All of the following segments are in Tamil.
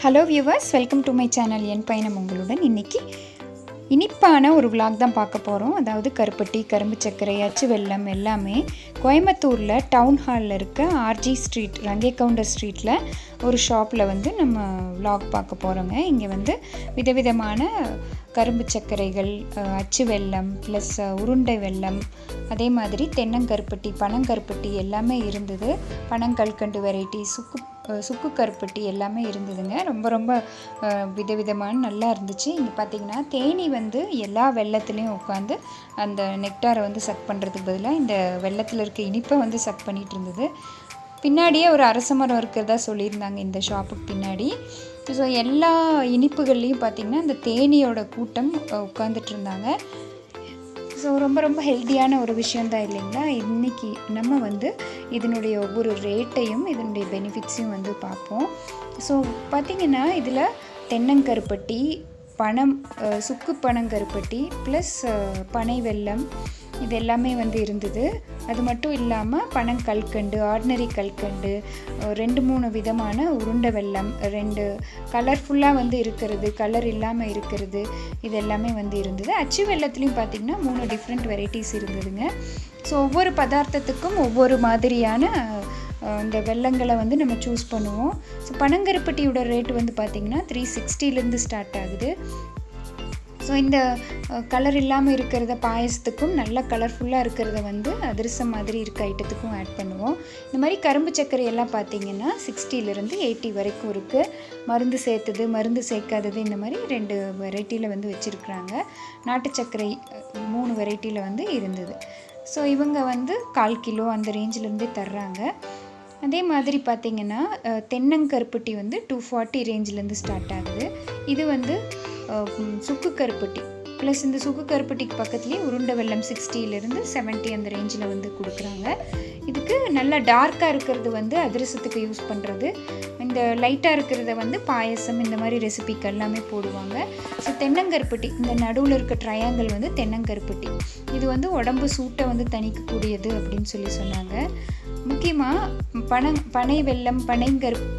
Hello viewers, welcome to my channel. என் பயணம் உங்களுடன். இன்றைக்கி இனிப்பான ஒரு விலாக் தான் பார்க்க போகிறோம். அதாவது கருப்பட்டி, கரும்பு சர்க்கரை, அச்சு வெல்லம் எல்லாமே கோயம்புத்தூரில் டவுன் ஹாலில் இருக்க ஆர்ஜி ஸ்ட்ரீட், ரங்கே கவுண்டர் ஸ்ட்ரீட்டில் ஒரு ஷாப்பில் வந்து நம்ம விலாக் பார்க்க போகிறோங்க. இங்கே வந்து விதவிதமான கரும்பு சர்க்கரைகள், அச்சு வெல்லம் ப்ளஸ் உருண்டை வெல்லம், அதே மாதிரி தென்னங்கருப்பட்டி, பனங்கருப்பட்டி எல்லாமே இருந்தது. பனங்கல்கண்டு வெரைட்டி, சுக்கு கருப்பட்டி எல்லாமே இருந்ததுங்க. ரொம்ப ரொம்ப விதவிதமான நல்லா இருந்துச்சு. இங்கே பார்த்திங்கன்னா தேனி வந்து எல்லா வெல்லத்துலேயும் உட்காந்து அந்த நெக்டாரை வந்து சக் பண்ணுறதுக்கு பதிலாக இந்த வெல்லத்தில் இருக்க இனிப்பை வந்து சக் பண்ணிகிட்டு இருந்தது. பின்னாடியே ஒரு அரச மரம் இருக்கிறதா சொல்லியிருந்தாங்க இந்த ஷாப்புக்கு பின்னாடி. ஸோ எல்லா இனிப்புகள்லேயும் பார்த்திங்கன்னா இந்த தேனியோட கூட்டம் உட்காந்துட்டு இருந்தாங்க. ஸோ ரொம்ப ரொம்ப ஹெல்த்தியான ஒரு விஷயந்தான் இல்லைங்களா. இன்றைக்கி நம்ம வந்து இதனுடைய ஒவ்வொரு ரேட்டையும் இதனுடைய பெனிஃபிட்ஸையும் வந்து பார்ப்போம். ஸோ பார்த்திங்கன்னா இதில் தென்னங்கருப்பட்டி, சுக்கு பனங்கருப்பட்டி ப்ளஸ் பனை வெல்லம் இது எல்லாமே வந்து இருந்தது. அது மட்டும் இல்லாமல் பனங்கல்கண்டு, ஆர்டினரி கல்கண்டு, 2-3 விதமான உருண்டை வெல்லம், 2 கலர்ஃபுல்லாக வந்து இருக்கிறது, கலர் இல்லாமல் இருக்கிறது, இது எல்லாமே வந்து இருந்தது. அச்சு வெல்லத்துலேயும் பார்த்திங்கன்னா 3 டிஃப்ரெண்ட் வெரைட்டிஸ் இருந்ததுங்க. ஸோ ஒவ்வொரு பதார்த்தத்துக்கும் ஒவ்வொரு மாதிரியான இந்த வெல்லங்களை வந்து நம்ம சூஸ் பண்ணுவோம். ஸோ பனங்கருப்பட்டியோட ரேட் வந்து பார்த்திங்கன்னா 360 ஸ்டார்ட் ஆகுது. ஸோ இந்த கலர் இல்லாமல் இருக்கிறத பாயசத்துக்கும், நல்ல கலர்ஃபுல்லாக இருக்கிறத வந்து அதிரசம் மாதிரி இருக்க ஐட்டத்துக்கும் ஆட் பண்ணுவோம். இந்த மாதிரி கரும்பு சர்க்கரை எல்லாம் பார்த்திங்கன்னா 60 80 வரைக்கும் இருக்குது. மருந்து சேர்த்தது, மருந்து சேர்க்காதது, இந்த மாதிரி 2 வெரைட்டியில் வந்து வச்சுருக்குறாங்க. நாட்டு சர்க்கரை 3 வெரைட்டியில் வந்து இருந்தது. ஸோ இவங்க வந்து 1/4 கிலோ அந்த ரேஞ்சிலேருந்தே தர்றாங்க. அதே மாதிரி பார்த்திங்கன்னா தென்னங்கருப்பட்டி வந்து 240 ரேஞ்சிலேருந்து ஸ்டார்ட் ஆகுது. இது வந்து சுக்கு கருப்பட்டி ப்ளஸ் இந்த சுக்கு கருப்பட்டிக்கு பக்கத்துலேயே உருண்டை வெல்லம் 60 70 அந்த ரேஞ்சில் வந்து கொடுக்குறாங்க. இதுக்கு நல்லா டார்க்காக இருக்கிறது வந்து அதிரசத்துக்கு யூஸ் பண்ணுறது, இந்த லைட்டாக இருக்கிறத வந்து பாயசம் இந்த மாதிரி ரெசிபிக்கு எல்லாமே போடுவாங்க. ஸோ தென்னங்கருப்பட்டி, இந்த நடுவில் இருக்க ட்ரையாங்கிள் வந்து தென்னங்கருப்பட்டி, இது வந்து உடம்பு சூட்டை வந்து தணிக்கக்கூடியது அப்படின்னு சொன்னாங்க. முக்கியமாக பனை வெல்லம்,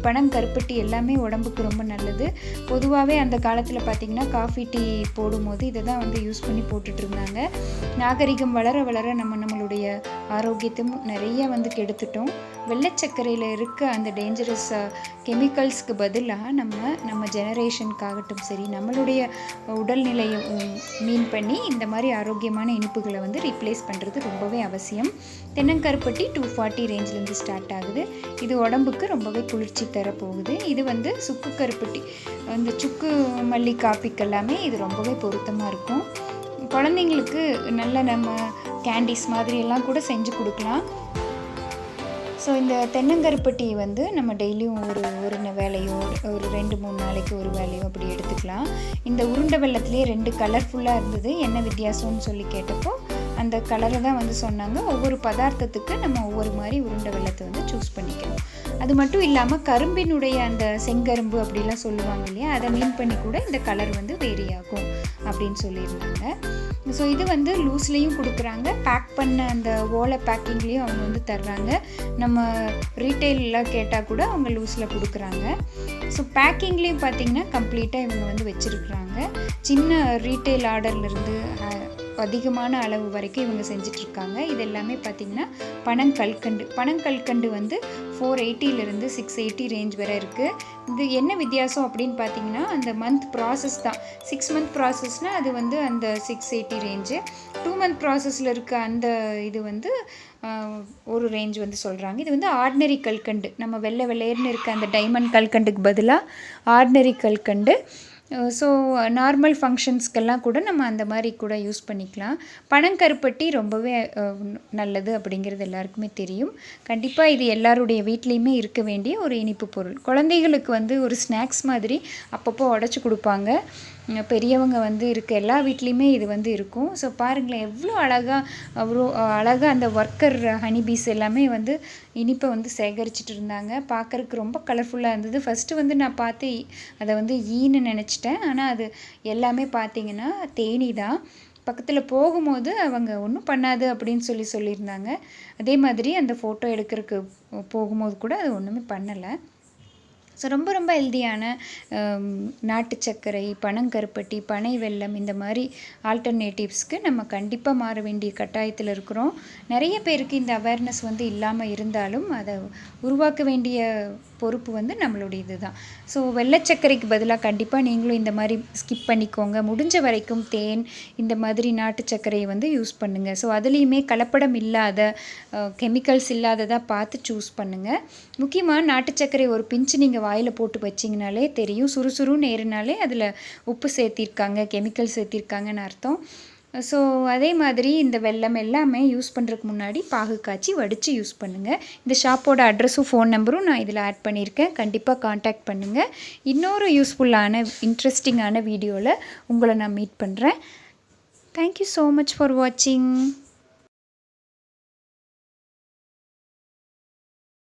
பனங்கருப்பட்டி எல்லாமே உடம்புக்கு ரொம்ப நல்லது. பொதுவாகவே அந்த காலத்தில் பார்த்திங்கன்னா காஃபி, டீ போடும்போது இதை தான் வந்து யூஸ் பண்ணி போட்டுட்டு இருந்தாங்க. நாகரிகம் வளர வளர நம்மளுடைய ஆரோக்கியத்தையும் நிறைய வந்து கெடுத்துட்டோம். வெள்ளைச்சர்க்கரையில் இருக்க அந்த டேஞ்சரஸ் கெமிக்கல்ஸ்க்கு பதிலாக நம்ம ஜெனரேஷனுக்காகட்டும் சரி, நம்மளுடைய உடல்நிலையை மீன் பண்ணி இந்த மாதிரி ஆரோக்கியமான இனிப்புகளை வந்து ரீப்ளேஸ் பண்ணுறது ரொம்பவே அவசியம். தென்னங்கருப்பட்டி 240 ரேஞ்சிலேருந்து ஸ்டார்ட் ஆகுது. இது உடம்புக்கு ரொம்பவே குளிர்ச்சி தரப்போகுது. இது வந்து சுக்கு கருப்பட்டி, இந்த சுக்கு மல்லி காப்பிக்கெல்லாமே இது ரொம்பவே பொருத்தமாக இருக்கும். குழந்தைங்களுக்கு நல்ல நம்ம கேண்டீஸ் மாதிரி எல்லாம் கூட செஞ்சு கொடுக்கலாம். ஸோ இந்த தென்னங்கருப்பட்டி வந்து நம்ம டெய்லியும் ஒரு வேலையோ, ஒரு 2-3 நாளைக்கு ஒரு வேலையோ அப்படி எடுத்துக்கலாம். இந்த உருண்டை வெல்லத்துலேயே 2 கலர்ஃபுல்லாக இருந்தது. என்ன வித்தியாசம்னு சொல்லி கேட்டப்போ அந்த கலரை தான் வந்து சொன்னாங்க. ஒவ்வொரு பதார்த்தத்துக்கு நம்ம ஒவ்வொரு மாதிரி உருண்டை வெல்லத்தை வந்து சூஸ் பண்ணிக்கணும். அது மட்டும் இல்லாமல் கரும்பினுடைய அந்த செங்கரும்பு அப்படிலாம் சொல்லுவாங்க இல்லையா, அதை மீன் பண்ணி கூட இந்த கலர் வந்து வேரி ஆகும் அப்படின்னு சொல்லியிருந்தாங்க. ஸோ இது வந்து லூஸ்லேயும் கொடுக்குறாங்க, பேக் பண்ண அந்த ஓலை பேக்கிங்லேயும் அவங்க வந்து தர்றாங்க. நம்ம ரீட்டெயிலெலாம் கேட்டால் கூட அவங்க லூஸில் கொடுக்குறாங்க. ஸோ பேக்கிங்லேயும் பார்த்திங்கன்னா கம்ப்ளீட்டாக இவங்க வந்து வச்சுருக்குறாங்க. சின்ன ரீட்டெயில் ஆர்டர்லேருந்து அதிகமான அளவு வரைக்கும் இவங்க செஞ்சிட்ருக்காங்க. இது எல்லாமே பார்த்திங்கன்னா பனங்கல்கண்டு வந்து 480 680 ரேஞ்ச் வரை இருக்குது. இது என்ன வித்தியாசம் அப்படின்னு பார்த்திங்கன்னா அந்த மந்த் ப்ராசஸ் தான். 6 மந்த் ப்ராசஸ்னால் அது வந்து அந்த 680 ரேஞ்சு. 2 மந்த் ப்ராசஸில் இருக்க அந்த இது வந்து ஒரு ரேஞ்ச் வந்து சொல்கிறாங்க. இது வந்து ஆர்டினரி கல்கண்டு, நம்ம வெள்ளையர்னு இருக்க அந்த டைமண்ட் கல்கண்டுக்கு பதிலாக ஆர்டினரி கல்கண்டு. ஸோ நார்மல் ஃபங்க்ஷன்ஸ்க்கெல்லாம் கூட நம்ம அந்த மாதிரி கூட யூஸ் பண்ணிக்கலாம். பனங்கருப்பட்டி ரொம்பவே நல்லது அப்படிங்கிறது எல்லாருக்குமே தெரியும். கண்டிப்பாக இது எல்லாருடைய வீட்லேயுமே இருக்க வேண்டிய ஒரு இனிப்பு பொருள். குழந்தைகளுக்கு வந்து ஒரு ஸ்நாக்ஸ் மாதிரி அப்பப்போ உடச்சி கொடுப்பாங்க. பெரியவங்க வந்து இருக்க எல்லா வீட்லேயுமே இது வந்து இருக்கும். ஸோ பாருங்களேன் எவ்வளோ அழகாக அந்த ஒர்க்கர் ஹனிபீஸ் எல்லாமே வந்து இனிப்பை வந்து சேகரிச்சிட்டு இருந்தாங்க. பார்க்குறதுக்கு ரொம்ப கலர்ஃபுல்லாக இருந்தது. ஃபஸ்ட்டு வந்து நான் பார்த்து அதை வந்து ஈன்னு நினச்சிட்டேன். ஆனால் அது எல்லாமே பார்த்திங்கன்னா தேனி தான். பக்கத்தில் போகும்போது அவங்க ஒன்றும் பண்ணாது அப்படின்னு சொல்லியிருந்தாங்க. அதே மாதிரி அந்த ஃபோட்டோ எடுக்கிறதுக்கு போகும்போது கூட அது ஒன்றுமே பண்ணலை. ஸோ ரொம்ப ரொம்ப ஹெல்தியான நாட்டு சர்க்கரை, பனங்கருப்பட்டி, பனை வெல்லம் இந்த மாதிரி ஆல்டர்னேட்டிவ்ஸ்க்கு நம்ம கண்டிப்பாக மாற வேண்டிய கட்டாயத்தில் இருக்கிறோம். நிறைய பேருக்கு இந்த அவேர்னஸ் வந்து இல்லாமல் இருந்தாலும் அதை உருவாக்க வேண்டிய பொறுப்பு வந்து நம்மளுடையது தான். ஸோ வெள்ளைச்சர்க்கரைக்கு பதிலாக கண்டிப்பாக நீங்களும் இந்த மாதிரி ஸ்கிப் பண்ணிக்கோங்க. முடிஞ்ச வரைக்கும் தேன் இந்த மாதிரி நாட்டு சர்க்கரையை வந்து யூஸ் பண்ணுங்கள். ஸோ அதுலேயுமே கலப்படம் இல்லாத கெமிக்கல்ஸ் இல்லாததாக பார்த்து சூஸ் பண்ணுங்கள். முக்கியமாக நாட்டு சர்க்கரை ஒரு பிஞ்சு நீங்கள் வாயில் போட்டு வச்சிங்கனாலே தெரியும், சுறுசுறுன்னு ஏறினாலே அதில் உப்பு சேர்த்திருக்காங்க, கெமிக்கல் சேர்த்திருக்காங்கன்னு அர்த்தம். ஸோ அதே மாதிரி இந்த வெல்லம் எல்லாமே யூஸ் பண்ணுறதுக்கு முன்னாடி பாகு காய்ச்சி வடித்து யூஸ் பண்ணுங்கள். இந்த ஷாப்போட அட்ரஸும் ஃபோன் நம்பரும் நான் இதில் ஆட் பண்ணியிருக்கேன். கண்டிப்பாக காண்டாக்ட் பண்ணுங்கள். இன்னொரு யூஸ்ஃபுல்லான இன்ட்ரெஸ்டிங்கான வீடியோவில் உங்களை நான் மீட் பண்ணுறேன். தேங்க்யூ ஸோ மச் ஃபார் வாட்சிங்.